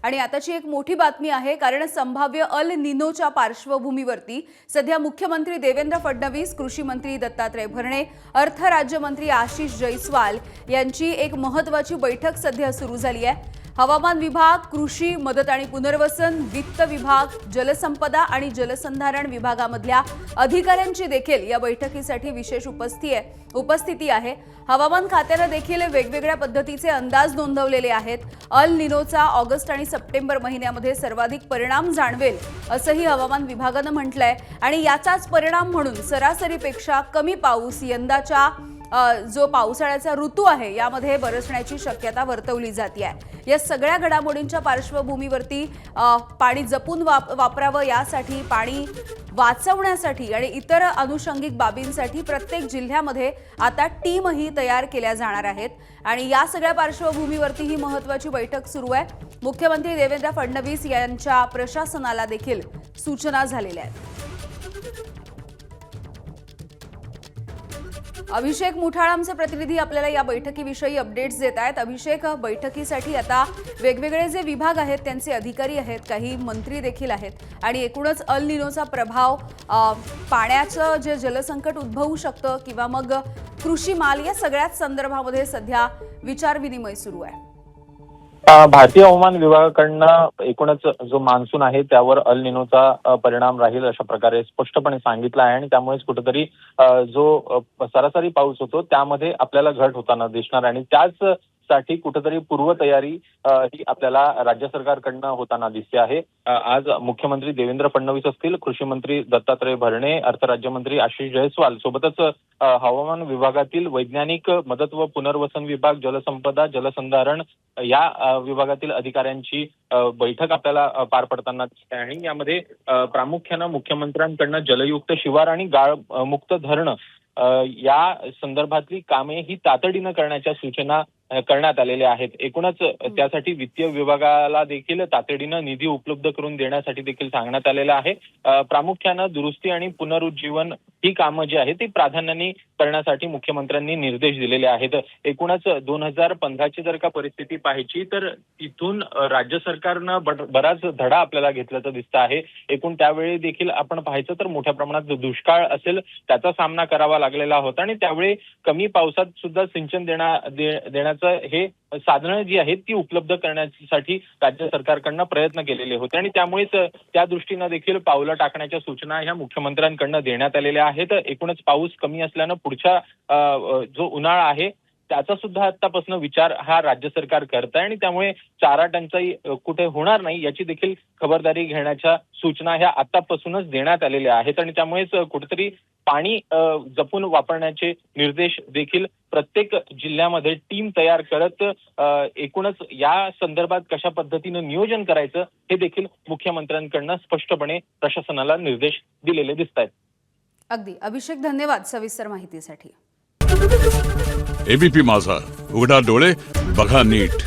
आणि आताची एक मोठी बातमी आहे, कारण संभाव्य अल निनोच्या पार्श्वभूमीवरती सध्या मुख्यमंत्री देवेंद्र फडणवीस, कृषी मंत्री दत्तात्रय भरणे, अर्थ राज्यमंत्री आशिष जयस्वाल यांची एक महत्त्वाची बैठक सध्या सुरू झाली आहे। हवामान विभाग, कृषी मदत आणि पुनर्वसन, वित्त विभाग, जलसंपदा आणि जलसंधारण विभागामधल्या अधिकाऱ्यांची देखील या बैठकीसाठी विशेष उपस्थिती आहे। हवामान खात्याने देखील वेगवेगळ्या पद्धतीचे अंदाज नोंदवलेले आहेत। अल निनोचा ऑगस्ट आणि सप्टेंबर महिन्यामध्ये सर्वाधिक परिणाम जाणवेल असंही हवामान विभागाने म्हटलंय आणि याचाच परिणाम म्हणून सरासरीपेक्षा कमी पाऊस यंदाच्या जो पावसाळ्याचा ऋतू आहे यामध्ये बरसण्याची शक्यता वर्तवली जाते आहे। या सगळ्या घडामोडींच्या पार्श्वभूमीवरती पाणी जपून वापरावं यासाठी, पाणी वाचवण्यासाठी आणि इतर अनुषंगिक बाबींसाठी प्रत्येक जिल्ह्यामध्ये आता टीमही तयार केल्या जाणार आहेत आणि या सगळ्या पार्श्वभूमीवरती ही महत्त्वाची बैठक सुरू आहे। मुख्यमंत्री देवेंद्र फडणवीस यांच्या प्रशासनाला देखील सूचना झालेल्या आहेत। अभिषेक मुठाळ आमचे प्रतिनिधी आपल्याला या बैठकीविषयी अपडेट्स देत आहेत। अभिषेक, बैठकीसाठी आता वेगवेगळे जे विभाग आहेत त्यांचे अधिकारी आहेत, काही मंत्री देखील आहेत आणि एकूणच अल निनोचा प्रभाव, पाण्याचं जे जलसंकट उद्भवू शकतं किंवा मग कृषी माल, या सगळ्याच संदर्भामध्ये सध्या विचारविनिमय सुरू आहे। भारतीय हवामान विभागाकडनं एकूणच जो मान्सून आहे त्यावर अल निनोचा परिणाम राहील अशा प्रकारे स्पष्टपणे सांगितलं आहे आणि त्यामुळेच कुठेतरी जो सरासरी पाऊस होतो त्यामध्ये आपल्याला घट होताना दिसणार आणि त्याच साठी कुठेतरी पूर्वतयारी ही आपल्याला राज्य सरकारकडनं होताना दिसते आहे। आज मुख्यमंत्री देवेंद्र फडणवीस असतील, कृषी मंत्री दत्तात्रय भरणे, अर्थ राज्यमंत्री आशिष जयस्वाल सोबतच हवामान विभागातील वैज्ञानिक मदत व पुनर्वसन विभाग, जलसंपदा, जलसंधारण या विभागातील अधिकाऱ्यांची बैठक आपल्याला पार पडताना दिसते आणि यामध्ये प्रामुख्यानं मुख्यमंत्र्यांकडनं जलयुक्त शिवार आणि गाळमुक्त धरणं या संदर्भातली कामे ही तातडीनं करण्याच्या सूचना करण्यात आलेल्या आहेत। एकूणच त्यासाठी वित्तीय विभागाला देखील तातडीनं निधी उपलब्ध करून देण्यासाठी देखील सांगण्यात आलेलं आहे। प्रामुख्यानं दुरुस्ती आणि पुनरुज्जीवन ही कामं जी आहेत ती प्राधान्याने करण्यासाठी मुख्यमंत्र्यांनी निर्देश दिलेले आहेत। एकूणच 2015ची जर का परिस्थिती पाहायची तर तिथून राज्य सरकारनं बराच धडा आपल्याला घेतल्याचं दिसतं आहे। एकूण त्यावेळी देखील आपण पाहायचं तर मोठ्या प्रमाणात दुष्काळ असेल त्याचा सामना करावा लागलेला होता आणि त्यावेळी कमी पावसात सुद्धा सिंचन देण्याचं हे साधनं जी आहेत ती उपलब्ध करण्यासाठी राज्य सरकारकडनं प्रयत्न केलेले होते आणि त्यामुळेच त्या दृष्टीनं देखील पावलं टाकण्याच्या सूचना ह्या मुख्यमंत्र्यांकडनं देण्यात आलेल्या आहेत। एकूणच पाऊस कमी असल्यानं पुढच्या जो उन्हाळा आहे त्याचा सुद्धा आतापासून विचार हा राज्य सरकार करत आहे आणि त्यामुळे चारा टंचाई कुठे होणार नाही याची देखील खबरदारी घेण्याच्या सूचना ह्या आतापासूनच देण्यात आलेल्या आहेत आणि त्यामुळेच कुठेतरी पाणी जपून वापरण्याचे निर्देश देखील प्रत्येक जिल्ह्यामध्ये टीम तयार करत एकूणच या संदर्भात कशा पद्धतीनं नियोजन करायचं हे देखील मुख्यमंत्र्यांकडनं स्पष्टपणे प्रशासनाला निर्देश दिलेले दिसत आहेत। अगदी अभिषेक, धन्यवाद सविस्तर माहितीसाठी। एबीपी माझा, उघडा डोळे बघा नीट।